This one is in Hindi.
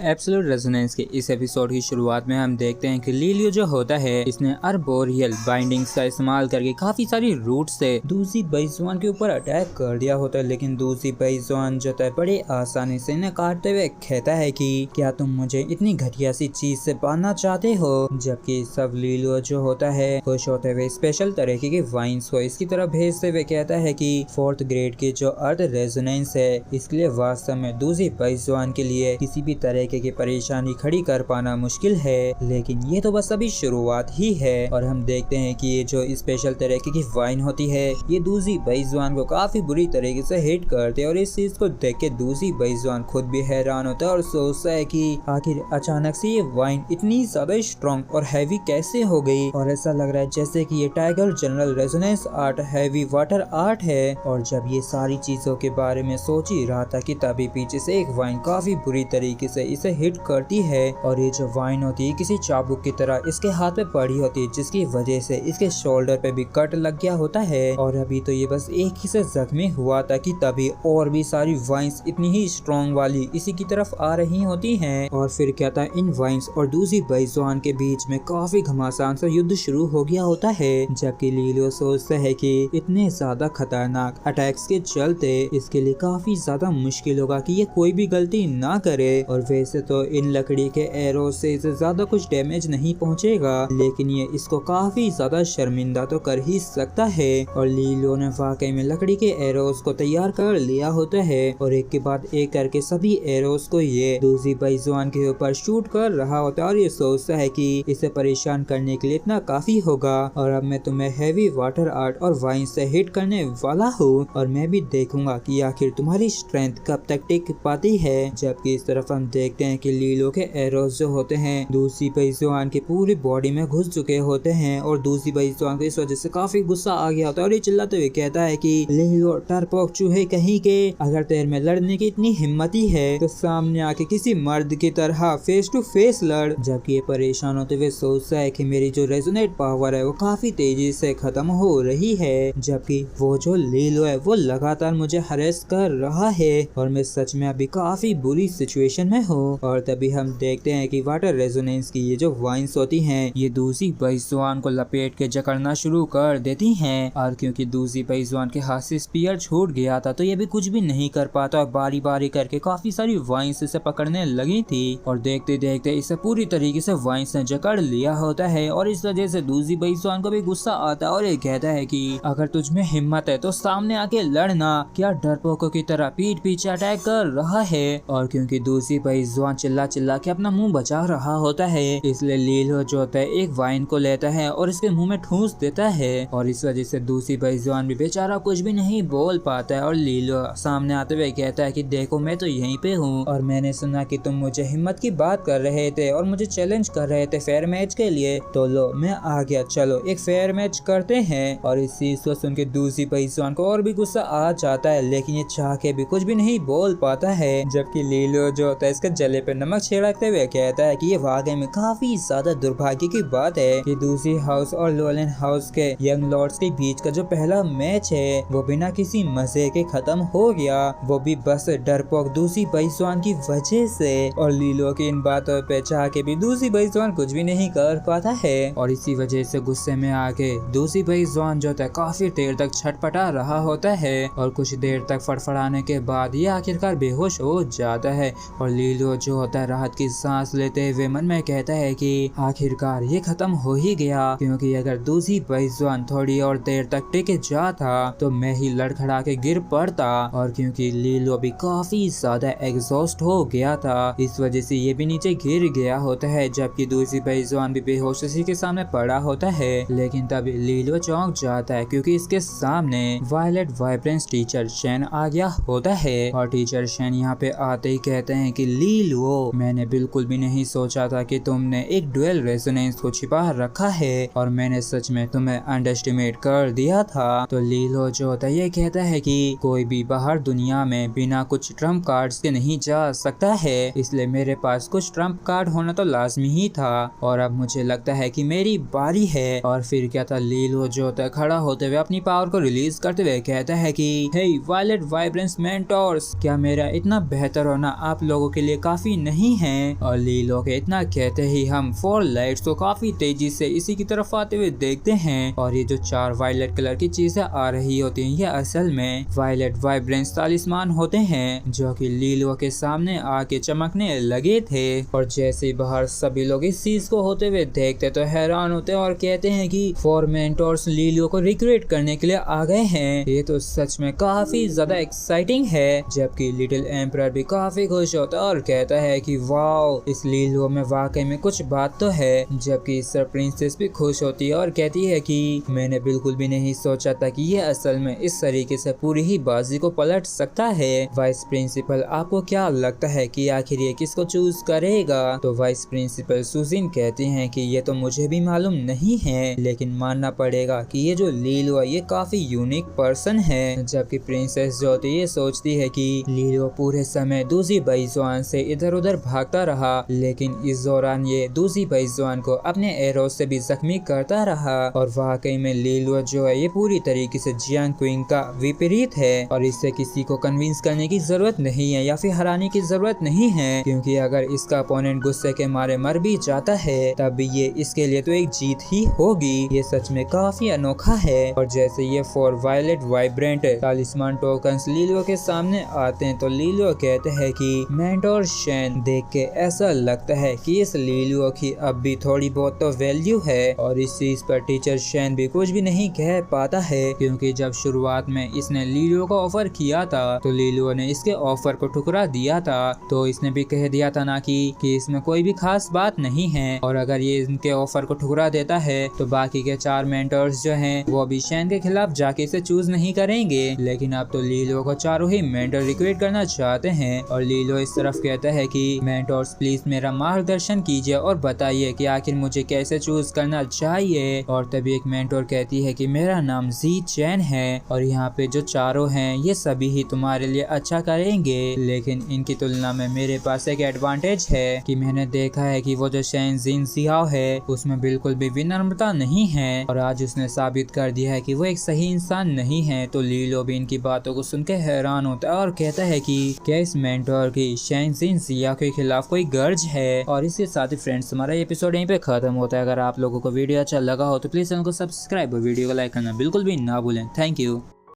एब्सोल्यूट रेजोनेंस के इस एपिसोड की शुरुआत में हम देखते हैं कि लीलियो जो होता है इसने अर्बोरियल बाइंडिंग्स का इस्तेमाल करके काफी सारी रूट से दूसरी बेइज़बान के ऊपर अटैक कर दिया होता है, लेकिन दूसरी बेइज़बान जो है बड़े आसानी से इन्हें काटते हुए कहता है कि क्या तुम मुझे इतनी घटिया सी चीज से बांधना चाहते हो। जबकि सब लीलियो जो होता है खुश होते हुए स्पेशल तरीके के वाइन्स को इसकी तरफ भेजते हुए कहता है कि 4th ग्रेड की जो अर्थ रेजोनेंस है इसके लिए वास्तव में दूसरी बेइज़बान के लिए किसी भी तरह की परेशानी खड़ी कर पाना मुश्किल है, लेकिन ये तो बस अभी शुरुआत ही है। और हम देखते हैं कि ये जो स्पेशल तरीके की वाइन होती है ये दूसरी बेइज़बान को काफी बुरी तरीके से हिट करते हैं और इस चीज को देख के दूसरी बेइज़बान खुद भी हैरान होता है और सोचता है कि आखिर अचानक से ये वाइन इतनी ज्यादा स्ट्रॉन्ग और हैवी कैसे हो गई। और ऐसा लग रहा है जैसे कि ये tiger general resonance art heavy water art है। और जब ये सारी चीजों के बारे में सोच ही रहा था कि तभी पीछे से एक वाइन काफी बुरी तरीके से इसे हिट करती है और ये जो वाइन होती है किसी चाबुक की तरह इसके हाथ पे पड़ी होती है, जिसकी वजह से इसके शोल्डर पे भी कट लग गया होता है। और अभी तो ये बस एक ही से जख्मी हुआ था कि तभी और भी सारी वाइन्स इतनी ही स्ट्रॉन्ग वाली इसी की तरफ आ रही होती हैं। और फिर क्या था, इन वाइन्स और दूसरी बेइज़बान के बीच में काफी घमासान सा युद्ध शुरू हो गया होता है। जबकि लीलियो सोचता है कि इतने ज्यादा खतरनाक अटैक्स के चलते इसके लिए काफी ज्यादा मुश्किल होगा कि ये कोई भी गलती ना करे। और वैसे तो इन लकड़ी के एरो से इसे ज्यादा कुछ डैमेज नहीं पहुंचेगा, लेकिन ये इसको काफी ज्यादा शर्मिंदा तो कर ही सकता है। और लीलियो ने वाकई में लकड़ी के एरोस को तैयार कर लिया होता है और एक के बाद एक करके सभी एरोस को ये दूसरी बेइज़बान के ऊपर शूट कर रहा होता है और ये सोचता है कि इसे परेशान करने के लिए इतना काफी होगा और अब मैं तुम्हें हैवी वाटर आर्ट और वाइन से हिट करने वाला हूँ और मैं भी देखूंगा कि आखिर तुम्हारी स्ट्रेंथ कब तक टिक पाती है। जबकि इस तरफ हम देखते हैं कि लीलियो के एरोस जो होते हैं दूसरी बेइज़बान की पूरी बॉडी में घुस चुके होते हैं और दूसरी बेइज़बान को इस वजह से काफी गुस्सा आ गया होता है और ये चिल्लाते हुए कहता है कि लीलियो डरपोक चूहे कहीं के, अगर तेरे में लड़ने की इतनी हिम्मत ही है तो सामने आके किसी मर्द की तरह फेस टू फेस लड़। जबकि ये परेशान होते हुए सोचता है कि मेरी जो रेजोनेट पावर है वो काफी तेजी से खत्म हो रही है, जबकि वो जो लीलियो है वो लगातार मुझे हरेस कर रहा है और मैं सच में अभी काफी बुरी सिचुएशन में हूँ। और तभी हम देखते हैं कि वाटर रेजोनेंस की ये जो वाइन्स होती हैं ये दूसरी बेइज़बान को लपेट के जकड़ना शुरू कर देती हैं। और क्योंकि दूसरी बेइज़बान के हाथ से स्पीयर छूट गया था तो ये भी कुछ भी नहीं कर पाता और बारी बारी करके काफी सारी वाइन्स इसे पकड़ने लगी थी और देखते देखते इसे पूरी तरीके से वाइन्स ने जकड़ लिया होता है। और इस वजह से दूसरी बेइज़बान को भी गुस्सा आता है और ये कहता है कि अगर तुझ में हिम्मत है तो सामने आके लड़ना, क्या डरपोकों की तरह पीठ पीछे अटैक कर रहा है। और क्योंकि दूसरी बेइज़बान चिल्ला चिल्ला के अपना मुंह बचा रहा होता है इसलिए लीलियो जो होता है एक वाइन को लेता है और इसके मुंह में ठूस देता है और इस वजह से दूसरी बेइज़बान भी बेचारा कुछ भी नहीं बोल पाता है। और लीलियो सामने आते हुए कहता है कि देखो मैं तो यहीं पे हूँ और मैंने सुना कि तुम मुझे हिम्मत की बात कर रहे थे और मुझे चैलेंज कर रहे थे फेयर मैच के लिए, तो लो मैं आ गया, चलो एक फेयर मैच करते हैं। और इस चीज को सुन के दूसरी बेइज़बान को और भी गुस्सा आ जाता है, लेकिन ये चाह के भी कुछ भी नहीं बोल पाता है। जबकि लीलियो जो होता है इसके जले पे नमक छिड़कते हुए कहता है कि ये वाकई में काफी ज्यादा दुर्भाग्य की बात है कि दूसरी हाउस और लोलेन हाउस के यंग लॉर्ड्स के बीच का जो पहला मैच है वो बिना किसी मजे के खत्म हो गया, वो भी बस डरपोक दूसरी बेइज़बान की वजह से। और लीलियो की इन बातों पे चाह के भी दूसरी बेइज़बान कुछ भी नहीं कर पाता है और इसी वजह से गुस्से में आके दूसरी बेइज़बान जो है काफी देर तक छटपटा रहा होता है और कुछ देर तक फड़फड़ाने के बाद ये आखिरकार बेहोश हो जाता है। और लीलियो जो होता है राहत की सांस लेते हुए मन में कहता है कि आखिरकार ये खत्म हो ही गया, क्योंकि अगर दूसरी बेइज़बान थोड़ी और देर तक टिके जाता तो मैं ही लड़खड़ा के गिर पड़ता। और क्योंकि लीलियो भी काफी ज्यादा एग्जॉस्ट हो गया था इस वजह से ये भी नीचे गिर गया होता है, जबकि दूसरी बेइज़बान भी बेहोशी के सामने पड़ा होता है। लेकिन तब लीलियो चौंक जाता है क्योंकि इसके सामने वायलेट वाइब्रेंस टीचर शेन आ गया होता है और टीचर शेन यहाँ पे आते ही कहते हैं कि लीलियो मैंने बिल्कुल भी नहीं सोचा था कि तुमने एक डुअल रेजोनेंस को छिपा रखा है और मैंने सच में तुम्हें अंडरएस्टिमेट कर दिया था। तो लीलियो जो होता है ये कहता है कि कोई भी बाहर दुनिया में बिना कुछ ट्रम्प कार्ड्स के नहीं जा सकता है, इसलिए मेरे पास कुछ ट्रम्प कार्ड होना तो लाजमी ही था और अब मुझे लगता है कि मेरी बारी है। और फिर क्या था, लीलियो जो होता है खड़ा होते हुए अपनी पावर को रिलीज करते हुए कहता है कि हे वायलेट वाइब्रेंस मेंटोर्स, क्या मेरा इतना बेहतर होना आप लोगों के लिए काफी नहीं है। और लीलो के इतना कहते ही हम 4 लाइट्स को काफी तेजी से इसी की तरफ आते हुए देखते हैं और ये जो 4 वायलेट कलर की चीजें आ रही होती हैं ये असल में वायलेट वाइब्रेंस तालिस्मान होते हैं जो कि लीलो के सामने आके चमकने लगे थे। और जैसे बाहर सभी लोग इस चीज को होते हुए देखते तो हैरान होते और कहते हैं कि 4 मेंटोर्स लीलो को रिक्रूट करने के लिए आ गए हैं। ये तो सच में काफी ज्यादा एक्साइटिंग है। जबकि लिटिल एम्परर भी काफी खुश होता है और कहता है कि वाओ, इस लीलो में वाकई में कुछ बात तो है। जबकि सर प्रिंसेस भी खुश होती है और कहती है कि मैंने बिल्कुल भी नहीं सोचा था कि ये असल में इस तरीके से पूरी ही बाजी को पलट सकता है। वाइस प्रिंसिपल, आपको क्या लगता है कि आखिर ये किसको चूज करेगा? तो वाइस प्रिंसिपल सुजिन कहती हैं कि ये तो मुझे भी मालूम नहीं है, लेकिन मानना पड़ेगा कि ये जो लीलो है ये काफी यूनिक पर्सन है। जबकि प्रिंसेस जो होती है ये सोचती है कि लीलो पूरे समय दूसरी बेइज़्ज़ान से इधर उधर भागता रहा, लेकिन इस दौरान ये दूसरी बेइज़्ज़ान को अपने एरो से भी जख्मी करता रहा। और वाकई में लीलो जो है ये पूरी तरीके से जियांग क्विंग का विपरीत है और इससे किसी को कन्विंस करने की जरूरत नहीं है या फिर हराने की जरूरत नहीं है, क्योंकि अगर इसका अपोनेंट गुस्से के मारे मर भी जाता है तब भी ये इसके लिए तो एक जीत ही होगी। ये सच में काफी अनोखा है। और जैसे ये 4 वायलेट वाइब्रेंट तालिस्मान टोकन्स लीलो के सामने आते हैं तो लीलो कहते हैं कि मेंटोर शेन, देख के ऐसा लगता है कि इस लीलो की अब भी थोड़ी बहुत तो वैल्यू है। और इस चीज पर टीचर शेन भी कुछ भी नहीं कह पाता है, क्योंकि जब शुरुआत में इसने लीलो को ऑफर किया था तो लीलो ने इसके ऑफर को ठुकरा दिया था। तो इसने भी कह दिया था ना कि इसमें कोई भी खास बात नहीं है और अगर ये इनके ऑफर को ठुकरा देता है तो बाकी के 4 मेंटर्स जो हैं वो भी शेन के खिलाफ जाके इसे चूज नहीं करेंगे। लेकिन अब तो लीलो को चारों ही मेंटर रिक्रूट करना चाहते हैं और लीलो इस तरफ कहता है कि मेंटर्स प्लीज मेरा मार्गदर्शन कीजिए और बताइए कि आखिर मुझे कैसे चूज करना चाहिए। और तभी एक मेंटर कहती है कि मेरा नाम जी चैन है और यहाँ पे जो चारों हैं ये सभी ही तुम्हारे लिए अच्छा करेंगे, लेकिन इनकी तुलना में मेरे पास एक एडवांटेज है कि मैंने देखा है कि वो जो शेन जिन सियाओ है उसमें बिल्कुल भी विनम्रता नहीं है और आज उसने साबित कर दिया है कि वो एक सही इंसान नहीं है। तो लीलो भी इनकी बातों को सुन के हैरान होता है और कहता है कि क्या इस मेंटर की शेन जिन सिया के खिलाफ कोई गर्ज है। और इसके साथ ही फ्रेंड्स हमारा एपिसोड यहीं पे खत्म होता है। अगर आप लोगों को वीडियो अच्छा लगा हो तो प्लीज चैनल को सब्सक्राइब और वीडियो को लाइक करना बिल्कुल भी ना भूलें। Thank you.